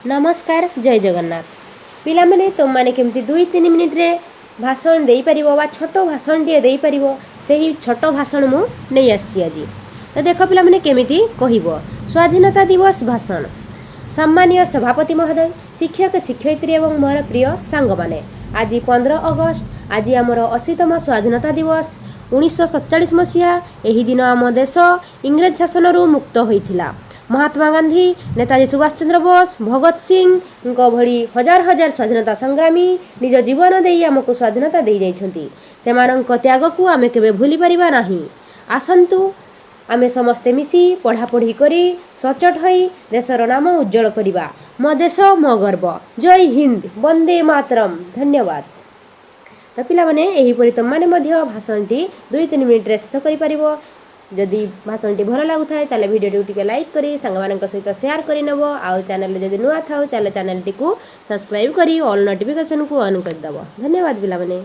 नमस्कार जय जगन्नाथ पिलामाने तुमने केमती 2-3 मिनिट रे भाषण दे परिबो बा छोटो भाषण टे दे परिबो सेही छोटो भाषण मु नहीं आसी आज। तो देख पिलामाने केमिति कहिबो स्वाधीनता दिवस भाषण। सम्मानीय सभापति महोदय, शिक्षक शिक्षयित्री एवं मोर प्रिय सांग माने, आज 15 अगस्त आज आमर 80तम स्वाधीनता दिवस। 1947 मसीहा एही दिन आम देश इंग्रेज शासन मुक्त होइथिला। महात्मा गांधी, नेताजी सुभाष चंद्र बोस, भगत सिंह भली हजार हजार स्वाधीनता संग्रामी निज जीवन दे आमको स्वाधीनता दे जाइछंती। सेमानंक त्याग को आमे केबे भूली परिबा नाही। आसंतु आमे समस्ते मिसी पढ़ापढ़ी करी सचोट होई देशर नाम उज्जवल करिबा। मो देश मो गर्व। जय हिंद, वंदे मातरम। धन्यवाद। तो पिला माने एही परि तमाने मध्य भाषणटी 2-3 मिनिट रे शेष करि परिबो। जदि भाषणटी भल लागुଥାଏ ताले भिडियो टिके लाइक करी सांगमानंक सहित शेयर करि नबो। आ चैनल जदि नुआ थाउ चैनल टी को सब्सक्राइब करी ऑल नोटिफिकेशन को ऑन कर दबो। धन्यवाद पिला माने।